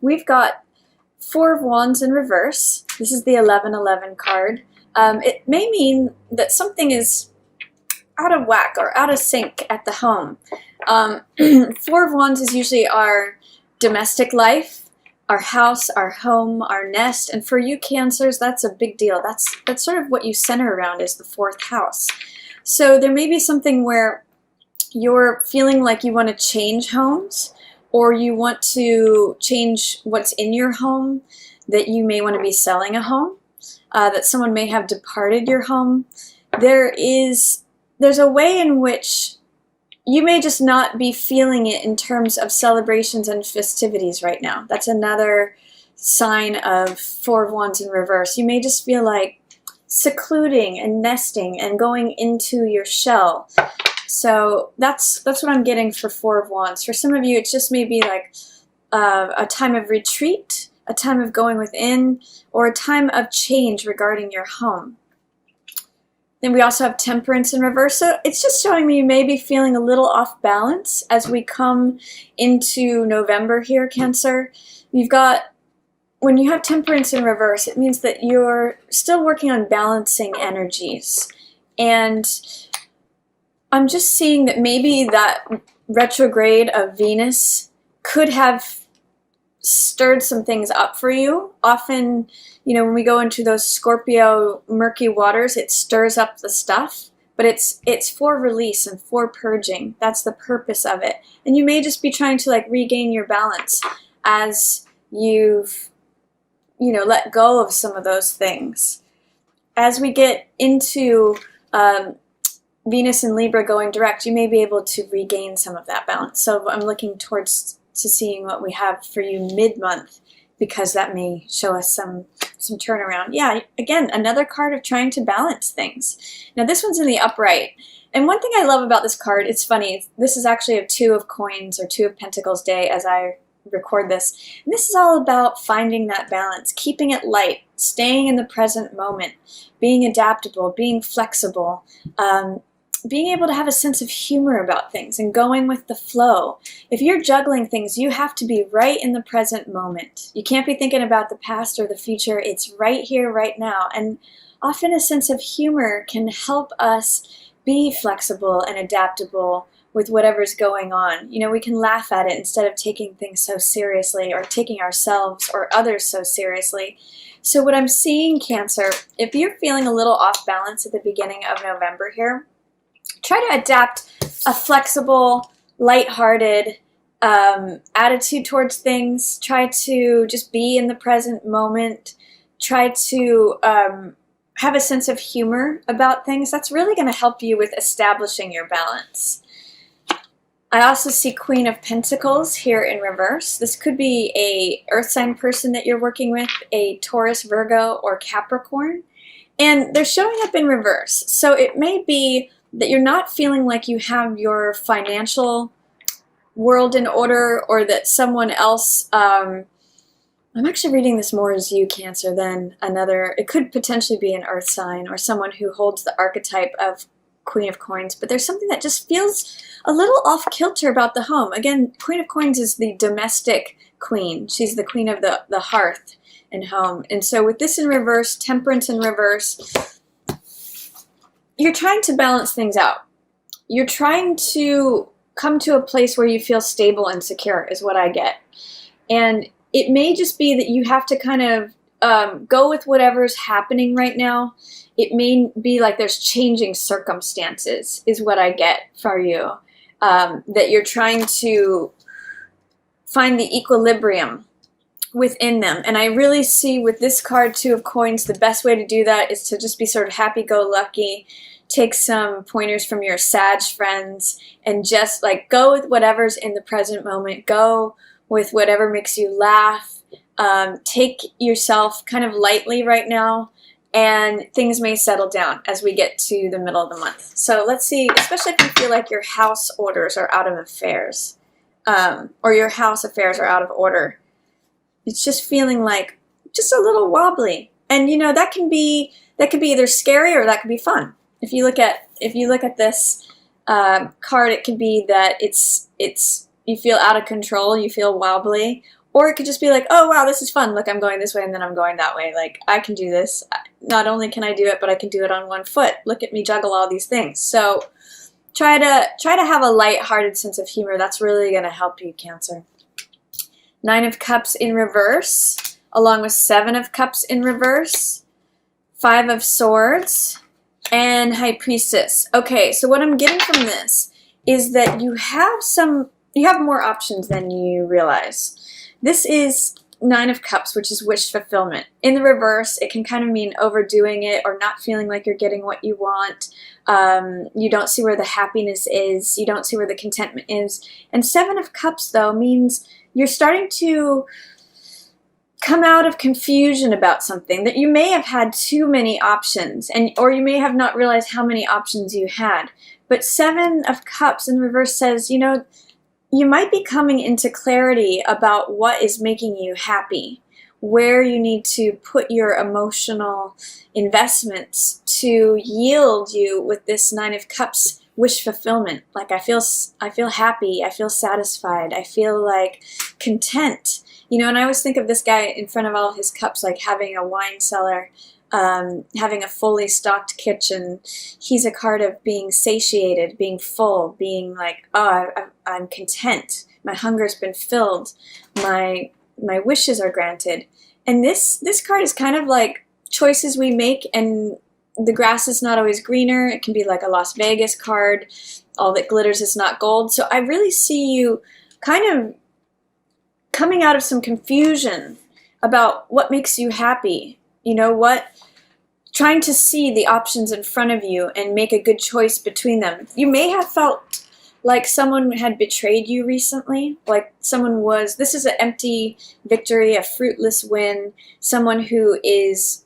we've got Four of Wands in reverse. This is the 1111 card. It may mean that something is out of whack or out of sync at the home. Four of Wands is usually our domestic life, our house, our home, our nest, and for you Cancers, that's a big deal. That's sort of what you center around is the fourth house. So there may be something where you're feeling like you want to change homes, or you want to change what's in your home, that you may want to be selling a home, that someone may have departed your home. There's a way in which you may just not be feeling it in terms of celebrations and festivities right now. That's another sign of Four of Wands in reverse. You may just feel like secluding and nesting and going into your shell. So that's what I'm getting for Four of Wands. For some of you, it just may be like a time of retreat, a time of going within, or a time of change regarding your home. Then we also have Temperance in reverse. So it's just showing me you may be feeling a little off balance as we come into November here, Cancer. You've got, when you have Temperance in reverse, it means that you're still working on balancing energies. And I'm just seeing that maybe that retrograde of Venus could have stirred some things up for you. Often, when we go into those Scorpio murky waters, it stirs up the stuff, but it's for release and for purging. That's the purpose of it. And you may just be trying to regain your balance as you've, let go of some of those things. As we get into Venus and Libra going direct, you may be able to regain some of that balance. So I'm looking towards to seeing what we have for you mid-month, because that may show us some turnaround. Yeah, again, another card of trying to balance things. Now this one's in the upright. And one thing I love about this card, it's funny, this is actually a Two of Coins or Two of Pentacles day as I record this. And this is all about finding that balance, keeping it light, staying in the present moment, being adaptable, being flexible, being able to have a sense of humor about things and going with the flow. If you're juggling things, you have to be right in the present moment. You can't be thinking about the past or the future. It's right here, right now. And often a sense of humor can help us be flexible and adaptable with whatever's going on. We can laugh at it instead of taking things so seriously or taking ourselves or others so seriously. So what I'm seeing, Cancer, if you're feeling a little off balance at the beginning of November here, try to adapt a flexible, lighthearted attitude towards things. Try to just be in the present moment. Try to have a sense of humor about things. That's really going to help you with establishing your balance. I also see Queen of Pentacles here in reverse. This could be a earth sign person that you're working with, a Taurus, Virgo, or Capricorn. And they're showing up in reverse. So it may be that you're not feeling like you have your financial world in order, or that someone else, I'm actually reading this more as you, Cancer, than another. It could potentially be an earth sign or someone who holds the archetype of Queen of Coins, but there's something that just feels a little off kilter about the home. Again, Queen of Coins is the domestic queen. She's the queen of the hearth and home. And so with this in reverse, Temperance in reverse, you're trying to balance things out. You're trying to come to a place where you feel stable and secure is what I get. And it may just be that you have to kind of go with whatever's happening right now. It may be like there's changing circumstances is what I get for you. That you're trying to find the equilibrium within them. And I really see with this card, Two of Coins, the best way to do that is to just be sort of happy-go-lucky, take some pointers from your Sag friends, and just go with whatever's in the present moment. Go with whatever makes you laugh. Take yourself kind of lightly right now, and things may settle down as we get to the middle of the month. So let's see, especially if you feel like your house orders are out of affairs, or your house affairs are out of order. It's just feeling like just a little wobbly. And that could be either scary or that could be fun. If you look at this card, it could be that it's you feel out of control, you feel wobbly, Or it could just be like, oh wow, this is fun. Look, I'm going this way and then I'm going that way. Like, I can do this. Not only can I do it, but I can do it on one foot. Look at me juggle all these things. So try to have a light-hearted sense of humor. That's really going to help you, Cancer. 9 of Cups in reverse, along with 7 of Cups in reverse, 5 of Swords, and High Priestess. Okay, so what I'm getting from this is that you have more options than you realize. This is 9 of Cups, which is wish fulfillment. In the reverse, it can kind of mean overdoing it or not feeling like you're getting what you want. You don't see where the happiness is. You don't see where the contentment is. And 7 of Cups, though, means you're starting to come out of confusion about something, that you may have had too many options, or you may have not realized how many options you had. But 7 of Cups in reverse says, you know, you might be coming into clarity about what is making you happy, where you need to put your emotional investments to yield you with this 9 of Cups wish fulfillment. Like, I feel happy, I feel satisfied, I feel like content. You know, and I always think of this guy in front of all of his cups like having a wine cellar, having a fully stocked kitchen. He's a card of being satiated, being full, being like, oh, I'm content. My hunger's been filled. My wishes are granted. And this card is kind of like choices we make, and the grass is not always greener. It can be like a Las Vegas card. All that glitters is not gold. So I really see you kind of coming out of some confusion about what makes you happy. You know, trying to see the options in front of you and make a good choice between them. You may have felt like someone had betrayed you recently, like this is an empty victory, a fruitless win, someone who is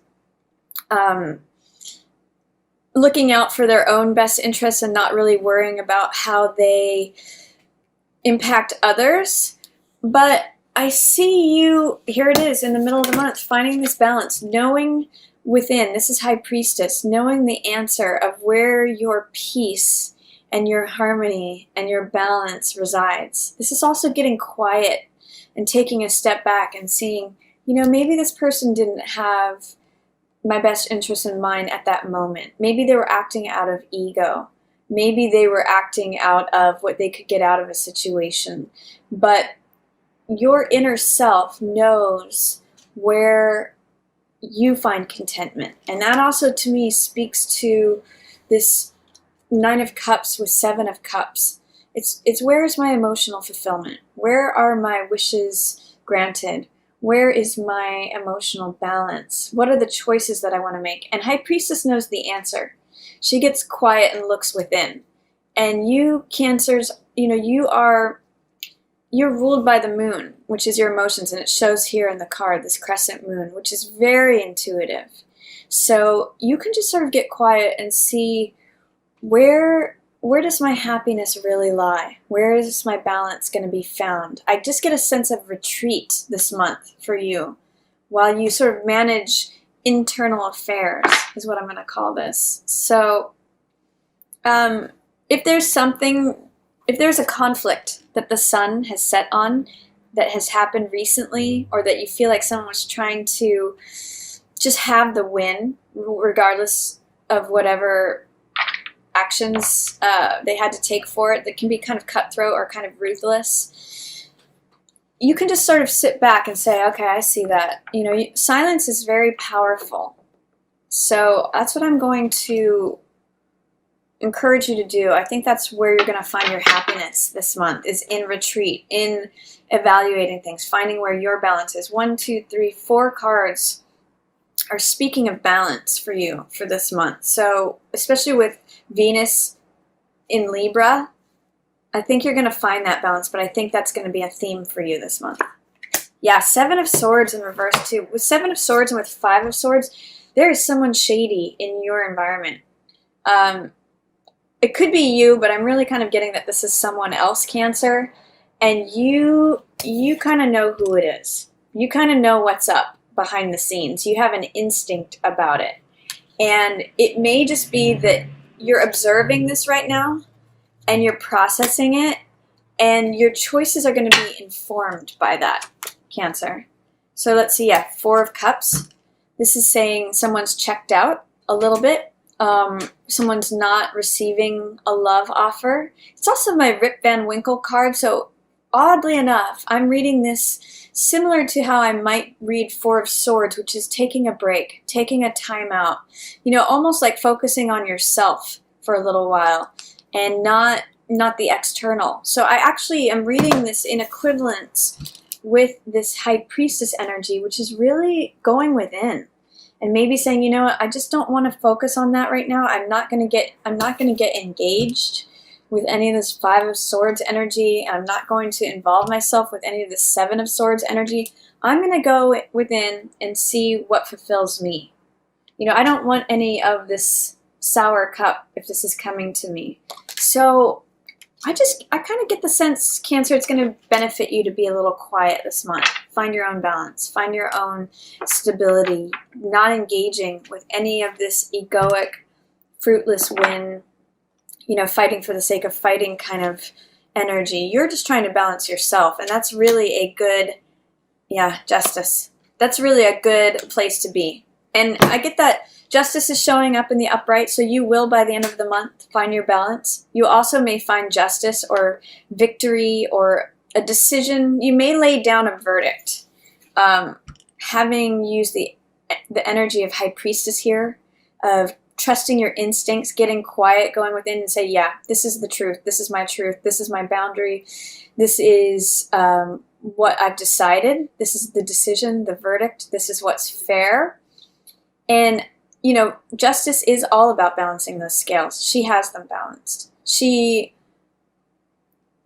looking out for their own best interests and not really worrying about how they impact others. But I see you, here it is, in the middle of the month, finding this balance, knowing within, this is High Priestess, knowing the answer of where your peace and your harmony and your balance resides. This is also getting quiet and taking a step back and seeing, you know, maybe this person didn't have my best interest in mind at that moment. Maybe they were acting out of ego. Maybe they were acting out of what they could get out of a situation. But your inner self knows where you find contentment. And that also, to me, speaks to this 9 of Cups with 7 of Cups. It's where is my emotional fulfillment? Where are my wishes granted? Where is my emotional balance? What are the choices that I want to make? And High Priestess knows the answer. She gets quiet and looks within. And you, Cancers, you know, you're ruled by the moon, which is your emotions, and it shows here in the card, this crescent moon, which is very intuitive. So you can just sort of get quiet and see where does my happiness really lie? Where is my balance going to be found? I just get a sense of retreat this month for you while you sort of manage internal affairs, is what I'm going to call this. So if there's a conflict that the sun has set on that has happened recently, or that you feel like someone was trying to just have the win, regardless of whatever actions they had to take for it, that can be kind of cutthroat or kind of ruthless, you can just sort of sit back and say, okay, I see that. You know, silence is very powerful. So that's what I'm going to encourage you to do. I think that's where you're going to find your happiness this month, is in retreat, in evaluating things, finding where your balance is. 1, 2, 3, 4 cards are speaking of balance for you for this month. So especially with Venus in Libra, I think you're going to find that balance, but I think that's going to be a theme for you this month. Yeah, 7 of Swords in reverse too. With 7 of Swords and with 5 of Swords, there is someone shady in your environment. It could be you, but I'm really kind of getting that this is someone else, Cancer, and you kind of know who it is. You kind of know what's up behind the scenes. You have an instinct about it. And it may just be that you're observing this right now and you're processing it, and your choices are going to be informed by that, Cancer. So let's see, yeah, Four of Cups. This is saying someone's checked out a little bit. Someone's not receiving a love offer. It's also my Rip Van Winkle card, so oddly enough, I'm reading this similar to how I might read Four of Swords, which is taking a break, taking a time out, you know, almost like focusing on yourself for a little while and not the external. So I actually am reading this in equivalence with this High Priestess energy, which is really going within and maybe saying, you know what, I just don't want to focus on that right now. I'm not going to get engaged with any of this Five of Swords energy. I'm not going to involve myself with any of this Seven of Swords energy. I'm going to go within and see what fulfills me. You know, I don't want any of this sour cup if this is coming to me. So I kind of get the sense, Cancer, it's going to benefit you to be a little quiet this month. Find your own balance. Find your own stability. Not engaging with any of this egoic, fruitless win, you know, fighting for the sake of fighting kind of energy. You're just trying to balance yourself. And that's really a good, yeah, Justice. That's really a good place to be. And I get that Justice is showing up in the upright, so you will, by the end of the month, find your balance. You also may find justice or victory or a decision. You may lay down a verdict. Having used the energy of High Priestess here, of trusting your instincts, getting quiet, going within and say, yeah, this is the truth. This is my truth. This is my boundary. This is what I've decided. This is the decision, the verdict. This is what's fair. And you know, Justice is all about balancing those scales. She has them balanced. She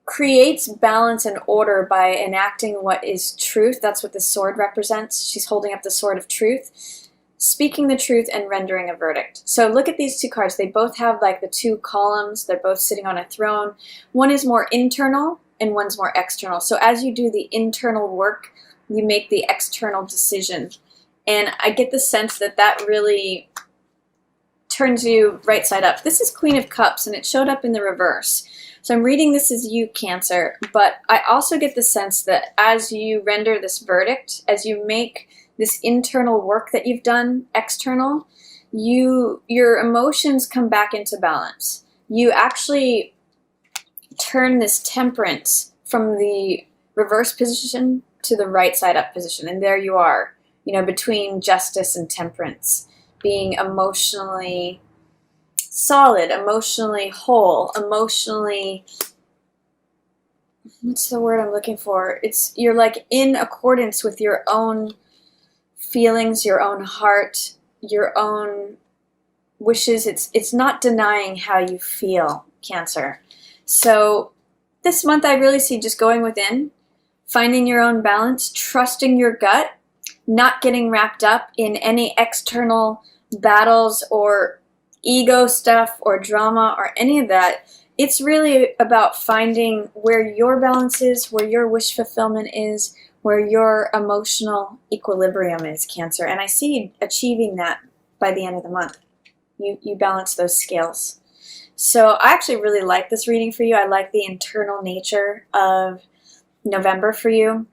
creates balance and order by enacting what is truth. That's what the sword represents. She's holding up the sword of truth, speaking the truth and rendering a verdict. So look at these two cards. They both have like the two columns. They're both sitting on a throne. One is more internal and one's more external. So as you do the internal work, you make the external decision. And I get the sense that that really turns you right side up. This is Queen of Cups, and it showed up in the reverse. So I'm reading this as you, Cancer, but I also get the sense that as you render this verdict, as you make this internal work that you've done external, your emotions come back into balance. You actually turn this Temperance from the reverse position to the right side up position, and there you are. You know, between Justice and Temperance, being emotionally solid, emotionally whole, emotionally, what's the word I'm looking for? You're like in accordance with your own feelings, your own heart, your own wishes. It's not denying how you feel, Cancer. So this month I really see just going within, finding your own balance, trusting your gut, not getting wrapped up in any external battles or ego stuff or drama or any of that. It's really about finding where your balance is, where your wish fulfillment is, where your emotional equilibrium is, Cancer. And I see you achieving that by the end of the month. You balance those scales. So I actually really like this reading for you. I like the internal nature of November for you.